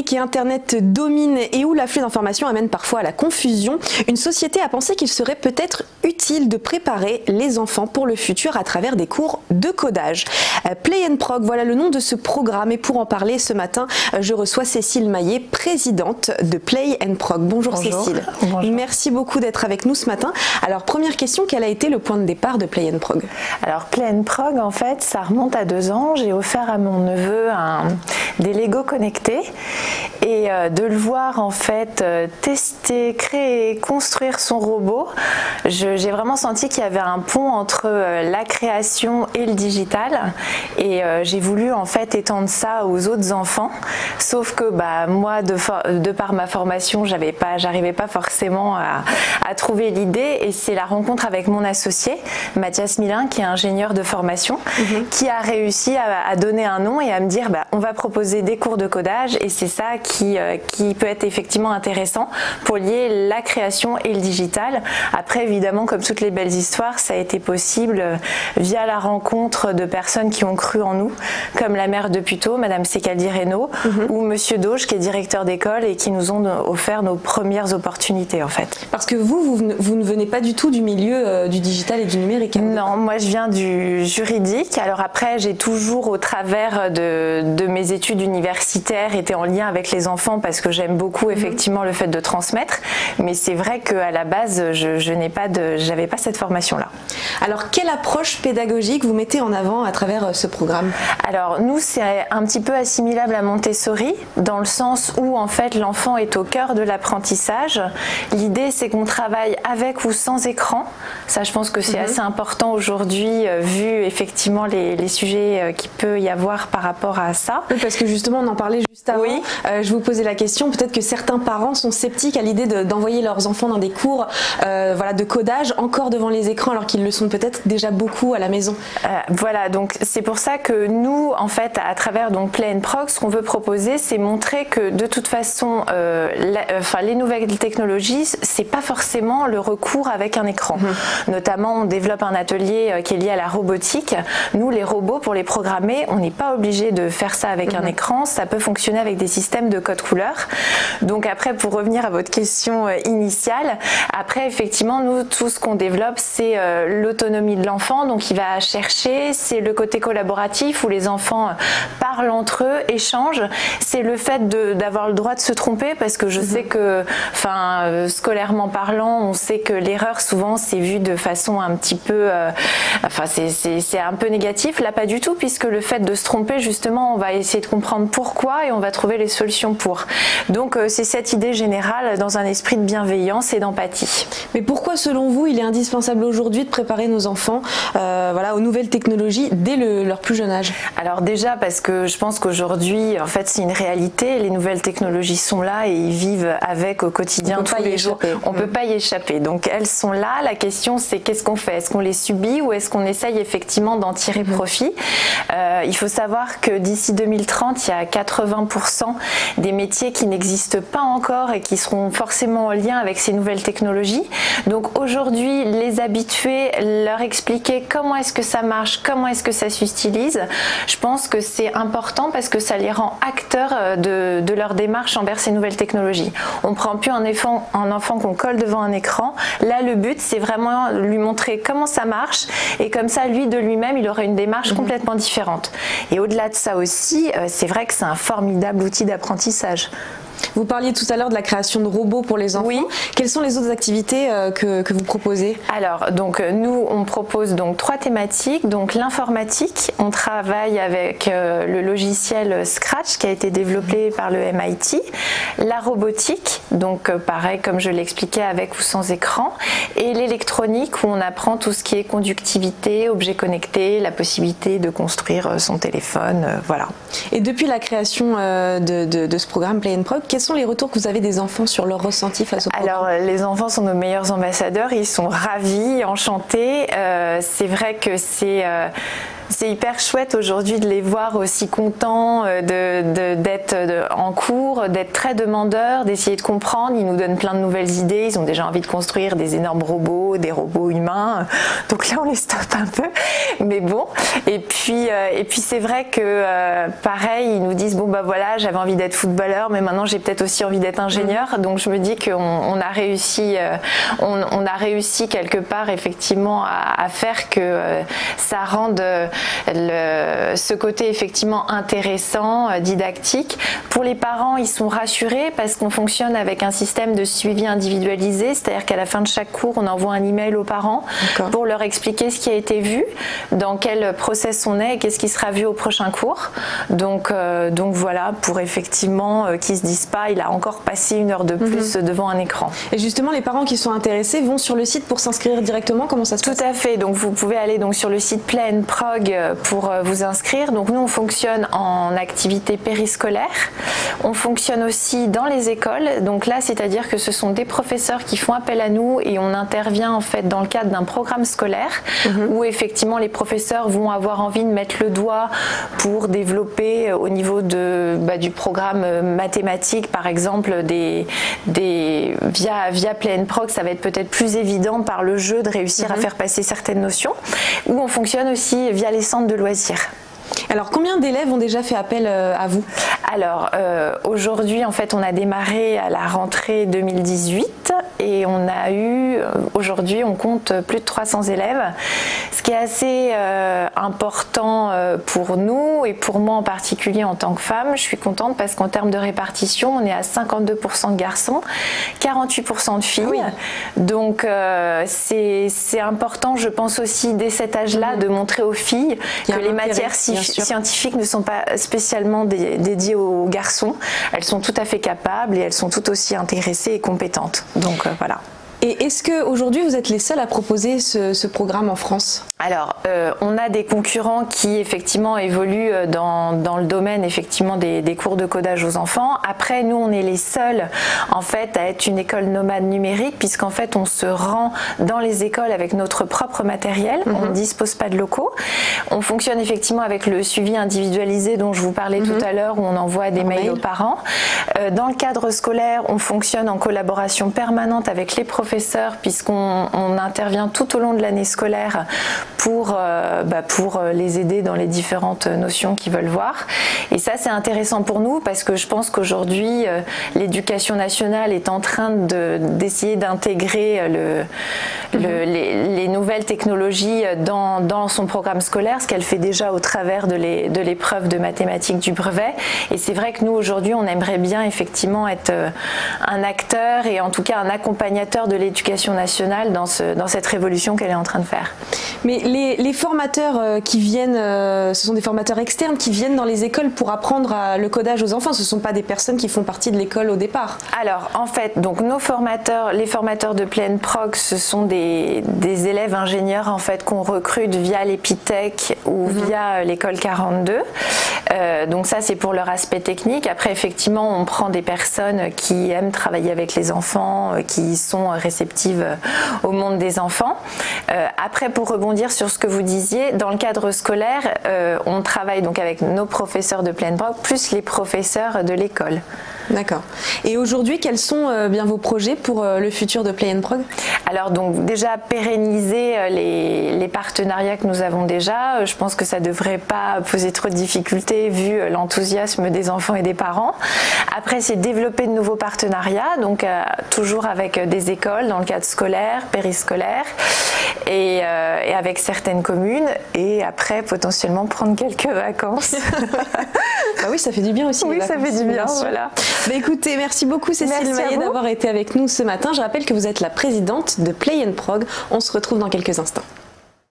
numérique et Internet dominent et où l'afflux d'informations amène parfois à la confusion, une société a pensé qu'il serait peut-être utile de préparer les enfants pour le futur à travers des cours de codage. Play and Prog, voilà le nom de ce programme. Et pour en parler ce matin, je reçois Cécile Maillet, présidente de Play and Prog. Bonjour Cécile. Bonjour. Merci beaucoup d'être avec nous ce matin. Alors première question, quel a été le point de départ de Play and Prog? Alors Play and Prog, en fait, ça remonte à 2 ans. J'ai offert à mon neveu des Lego connectés et de le voir en fait tester, créer, construire son robot, j'ai vraiment senti qu'il y avait un pont entre la création et le digital et j'ai voulu en fait étendre ça aux autres enfants, sauf que moi de par ma formation j'arrivais pas forcément à trouver l'idée, et c'est la rencontre avec mon associé Mathias Milin, qui est ingénieur de formation, qui a réussi à donner un nom et à me dire on va proposer des cours de codage, et c'est ça qui peut être effectivement intéressant pour lier la création et le digital. Après évidemment, comme toutes les belles histoires, ça a été possible via la rencontre de personnes qui ont cru en nous, comme la maire de Puteaux, Madame Secaldi Reynaud, ou Monsieur Dauge, qui est directeur d'école, et qui nous ont offert nos premières opportunités en fait. Parce que vous ne venez pas du tout du milieu du digital et du numérique. Non, moi je viens du juridique. Alors après, j'ai toujours, au travers de mes études universitaires, été en lien avec les enfants parce que j'aime beaucoup effectivement le fait de transmettre. Mais c'est vrai qu'à la base, j'avais pas cette formation-là. Alors quelle approche pédagogique vous mettez en avant à travers ce programme? Alors nous, c'est un petit peu assimilable à Montessori, dans le sens où en fait l'enfant est au cœur de l'apprentissage. L'idée, c'est qu'on travaille avec ou sans écran. Ça, je pense que c'est assez important aujourd'hui, vu effectivement les sujets qu'il peut y avoir par rapport à ça. Oui, parce que justement, on en parlait juste avant. Oui. Je vous posais la question, peut-être que certains parents sont sceptiques à l'idée d'envoyer leurs enfants dans des cours de codage encore devant les écrans, alors qu'ils le sont peut-être déjà beaucoup à la maison. Voilà, donc c'est pour ça que nous, en fait, à travers Play and Prog, ce qu'on veut proposer, c'est montrer que de toute façon, les nouvelles technologies, c'est pas forcément le recours avec un écran. Notamment, on développe un atelier qui est lié à la robotique. Nous, les robots, pour les programmer, on n'est pas obligé de faire ça avec un écran. Ça peut fonctionner avec des systèmes de code couleur. Donc après, pour revenir à votre question initiale, après, effectivement, nous, tout ce qu'on développe, c'est l'autonomie de l'enfant. Donc il va chercher, c'est le côté collaboratif où les enfants parlent entre eux, échangent. C'est le fait d'avoir le droit de se tromper, parce que je sais que, scolairement parlant, on sait que l'erreur, souvent, c'est vu de façon un petit peu... c'est un peu négatif. Là, pas du tout, puisque le fait de se tromper, justement, on va essayer de comprendre pourquoi et on va trouver les solutions pour. Donc c'est cette idée générale dans un esprit de bienveillance et d'empathie. Mais pourquoi, selon vous, il est indispensable aujourd'hui de préparer nos enfants aux nouvelles technologies dès leur plus jeune âge? Alors déjà, parce que je pense qu'aujourd'hui, en fait, c'est une réalité. Les nouvelles technologies sont là et ils vivent avec au quotidien tous les jours. On peut pas y échapper. Donc elles sont là. La question, c'est qu'est-ce qu'on fait? Est-ce qu'on les subit ou est-ce qu'on essaye effectivement d'en tirer profit? Il faut savoir que d'ici 2030, il y a 80% des métiers qui n'existent pas encore et qui seront forcément en lien avec ces nouvelles technologies. Donc aujourd'hui, les habituer, leur expliquer comment est-ce que ça marche, comment est-ce que ça s'utilise, je pense que c'est important parce que ça les rend acteurs de leur démarche envers ces nouvelles technologies. On ne prend plus un enfant qu'on colle devant un écran. Là, le but, c'est vraiment lui montrer comment ça marche, et comme ça, lui, de lui-même, il aura une démarche complètement différente. Et au-delà de ça aussi, c'est vrai que c'est un formidable outil d'apprentissage. Vous parliez tout à l'heure de la création de robots pour les enfants. Oui. Quelles sont les autres activités que vous proposez? Alors, donc nous, on propose 3 thématiques. Donc l'informatique, on travaille avec le logiciel Scratch qui a été développé par le MIT. La robotique, donc pareil comme je l'expliquais, avec ou sans écran. Et l'électronique, où on apprend tout ce qui est conductivité, objets connectés, la possibilité de construire son téléphone, voilà. Et depuis la création de ce programme Play and Prog, quels sont les retours que vous avez des enfants sur leur ressenti face au programme? Alors, les enfants sont nos meilleurs ambassadeurs, ils sont ravis, enchantés. C'est vrai que c'est C'est hyper chouette aujourd'hui de les voir aussi contents d'être en cours, d'être très demandeurs, d'essayer de comprendre. Ils nous donnent plein de nouvelles idées. Ils ont déjà envie de construire des énormes robots, des robots humains. Donc là, on les stoppe un peu. Mais bon. Et puis c'est vrai que pareil, ils nous disent bon bah voilà, j'avais envie d'être footballeur, mais maintenant j'ai peut-être aussi envie d'être ingénieur. Donc je me dis qu'on a réussi, on a réussi quelque part effectivement à faire que ça rende ce côté effectivement intéressant, didactique. Pour les parents, ils sont rassurés parce qu'on fonctionne avec un système de suivi individualisé, c'est-à-dire qu'à la fin de chaque cours, on envoie un email aux parents pour leur expliquer ce qui a été vu, dans quel process on est et qu'est-ce qui sera vu au prochain cours. Donc voilà, pour effectivement qu'ils se disent pas, il a encore passé 1 heure de plus devant un écran. Et justement, les parents qui sont intéressés vont sur le site pour s'inscrire directement. Comment ça se passe? Tout à fait. Donc vous pouvez aller donc sur le site Play and Prog pour vous inscrire. Donc nous, on fonctionne en activité périscolaire. On fonctionne aussi dans les écoles. Donc là, c'est-à-dire que ce sont des professeurs qui font appel à nous et on intervient en fait dans le cadre d'un programme scolaire où effectivement les professeurs vont avoir envie de mettre le doigt pour développer au niveau du programme mathématique, par exemple, via Play and Prog, ça va être peut-être plus évident par le jeu de réussir à faire passer certaines notions. Ou on fonctionne aussi via les centres de loisirs. Alors, combien d'élèves ont déjà fait appel à vous? Alors, aujourd'hui, en fait, on a démarré à la rentrée 2018 et on a eu, aujourd'hui, on compte plus de 300 élèves, ce qui est assez important pour nous et pour moi en particulier en tant que femme. Je suis contente parce qu'en termes de répartition, on est à 52% de garçons, 48% de filles. Oui. Donc, c'est important, je pense aussi, dès cet âge-là, de montrer aux filles que les matières scientifiques ne sont pas spécialement dédiées aux garçons. Elles sont tout à fait capables et elles sont tout aussi intéressées et compétentes. Donc voilà. Et est-ce qu'aujourd'hui vous êtes les seuls à proposer ce programme en France? Alors, on a des concurrents qui effectivement évoluent dans le domaine effectivement des cours de codage aux enfants. Après, nous, on est les seuls en fait à être une école nomade numérique puisqu'en fait, on se rend dans les écoles avec notre propre matériel. On ne dispose pas de locaux. On fonctionne effectivement avec le suivi individualisé dont je vous parlais tout à l'heure où on envoie des mails aux parents. Dans le cadre scolaire, on fonctionne en collaboration permanente avec les professeurs puisqu'on intervient tout au long de l'année scolaire pour les aider dans les différentes notions qu'ils veulent voir. Et ça, c'est intéressant pour nous parce que je pense qu'aujourd'hui, l'éducation nationale est en train d'essayer d'intégrer les nouvelles technologies dans son programme scolaire, ce qu'elle fait déjà au travers de l'épreuve de mathématiques du brevet. Et c'est vrai que nous, aujourd'hui, on aimerait bien effectivement être un acteur et en tout cas un accompagnateur de l'éducation nationale dans cette révolution qu'elle est en train de faire. Mais les formateurs qui viennent, ce sont des formateurs externes qui viennent dans les écoles pour apprendre le codage aux enfants. Ce ne sont pas des personnes qui font partie de l'école au départ. Alors en fait, donc les formateurs de Play and Prog, ce sont des élèves ingénieurs en fait qu'on recrute via l'Epitech ou via l'école 42. Donc ça, c'est pour leur aspect technique. Après, effectivement, on prend des personnes qui aiment travailler avec les enfants, qui sont réceptives au monde des enfants. Après, pour rebondir sur ce que vous disiez, dans le cadre scolaire, on travaille donc avec nos professeurs de Play and Prog plus les professeurs de l'école. D'accord. Et aujourd'hui, quels sont bien vos projets pour le futur de Play and Prog? Alors donc déjà pérenniser les partenariats que nous avons déjà. Je pense que ça ne devrait pas poser trop de difficultés vu l'enthousiasme des enfants et des parents. Après, c'est développer de nouveaux partenariats, donc toujours avec des écoles dans le cadre scolaire, périscolaire et avec certaines communes. Et après, potentiellement prendre quelques vacances. Bah oui, ça fait du bien aussi. Oui, ça fait du bien, voilà. Bah écoutez, merci beaucoup Cécile Maillet d'avoir été avec nous ce matin. Je rappelle que vous êtes la présidente de Play and Prog. On se retrouve dans quelques instants.